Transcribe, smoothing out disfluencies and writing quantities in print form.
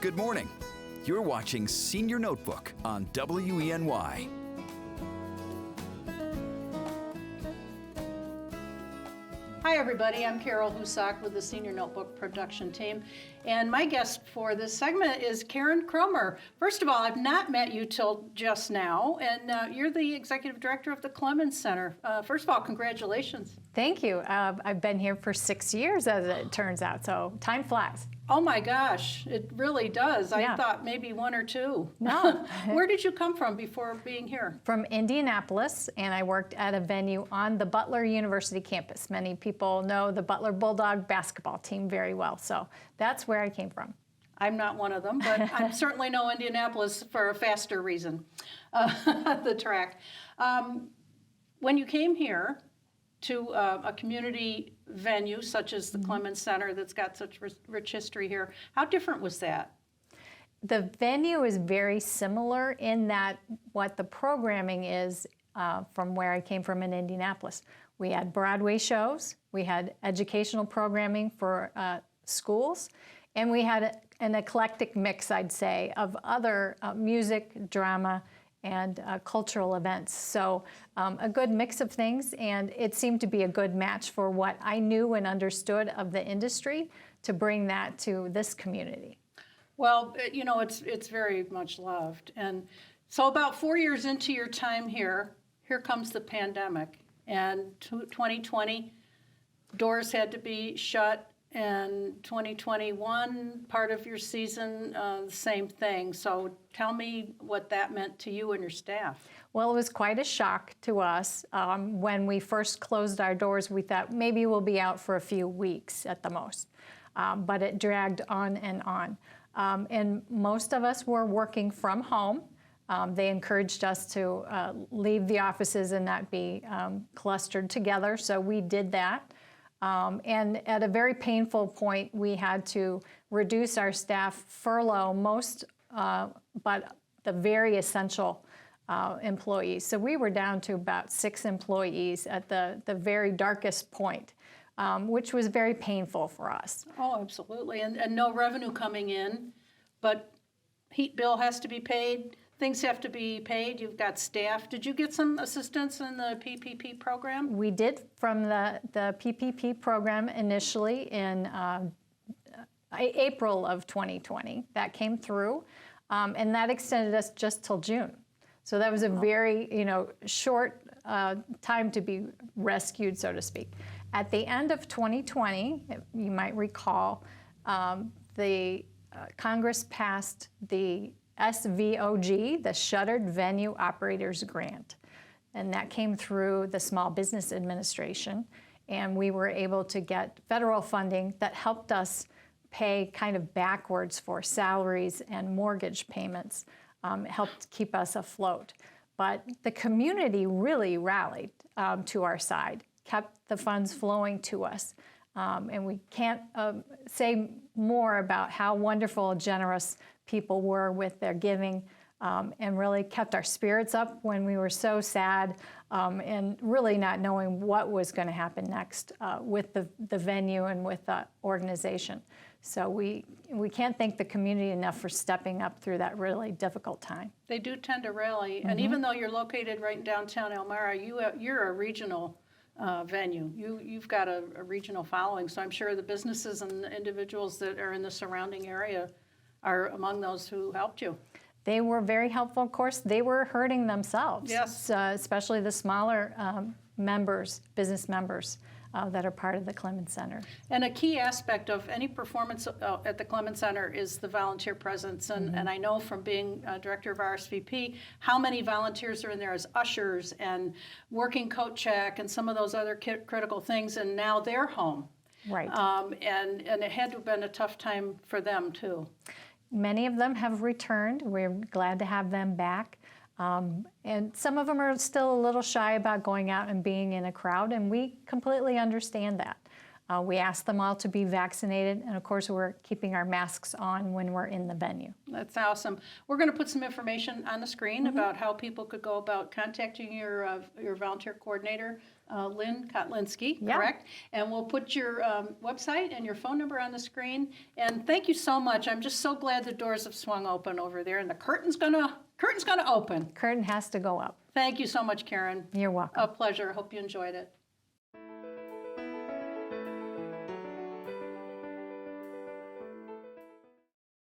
Good morning. You're watching Senior Notebook on WENY. Hi everybody, I'm Carol Husak with the Senior Notebook production team, and my guest for this segment is Karen Cromer. First of all, I've not met you till just now, and you're the Executive Director of the Clemens Center. First of all, congratulations. Thank you. I've been here for 6 years, as it turns out, so time flies. Oh my gosh, it really does. Yeah. I thought maybe 1 or 2. No. Where did you come from before being here? From Indianapolis, and I worked at a venue on the Butler University campus. Many people know the Butler Bulldog basketball team very well, so that's where I came from. I'm not one of them, but I certainly know Indianapolis for a faster reason, the track. When you came here to a community venue such as the Clemens Center that's got such rich history here, how different was that? The venue is very similar in that what the programming is from where I came from in Indianapolis. We had Broadway shows, we had educational programming for schools, and we had an eclectic mix, I'd say, of other music, drama, and cultural events. So a good mix of things, and it seemed to be a good match for what I knew and understood of the industry to bring that to this community. Well, you know, it's very much loved. And so about 4 years into your time here comes the pandemic. And 2020, doors had to be shut. And 2021, part of your season, the same thing. So tell me what that meant to you and your staff. Well, it was quite a shock to us. When we first closed our doors, we thought maybe we'll be out for a few weeks at the most. But it dragged on and on. And most of us were working from home. They encouraged us to leave the offices and not be clustered together, so we did that. And at a very painful point, we had to reduce our staff, furlough most, but the very essential employees. So we were down to about 6 employees at the very darkest point, which was very painful for us. Oh, absolutely. And no revenue coming in, but heat bill has to be paid. Things have to be paid. You've got staff. Did you get some assistance in the PPP program? We did from the PPP program initially in April of 2020. That came through, and that extended us just till June. So that was a very, short time to be rescued, so to speak. At the end of 2020, you might recall, the Congress passed the SVOG, the Shuttered Venue Operators Grant. And that came through the Small Business Administration. And we were able to get federal funding that helped us pay kind of backwards for salaries and mortgage payments, helped keep us afloat. But the community really rallied to our side, kept the funds flowing to us. And we can't say more about how wonderful and generous people were with their giving, and really kept our spirits up when we were so sad and really not knowing what was going to happen next with the venue and with the organization. So we can't thank the community enough for stepping up through that really difficult time. They do tend to rally, and even though you're located right in downtown Elmira, you're a regional venue. You've got a regional following, so I'm sure the businesses and the individuals that are in the surrounding area are among those who helped you. They were very helpful. Of course, they were hurting themselves, yes. Especially the smaller business members that are part of the Clemens Center. And a key aspect of any performance at the Clemens Center is the volunteer presence. And I know from being director of RSVP how many volunteers are in there as ushers and working coat check and some of those other critical things, and now they're home. Right. And it had to have been a tough time for them too. Many of them have returned. We're glad to have them back. And some of them are still a little shy about going out and being in a crowd, and we completely understand that. We ask them all to be vaccinated, and of course, we're keeping our masks on when we're in the venue. That's awesome. We're going to put some information on the screen about how people could go about contacting your volunteer coordinator, Lynn Kotlinski, Yeah. correct? And we'll put your website and your phone number on the screen. And thank you so much. I'm just so glad the doors have swung open over there, and the curtain's gonna open. Curtain has to go up. Thank you so much, Karen. You're welcome. A pleasure. Hope you enjoyed it.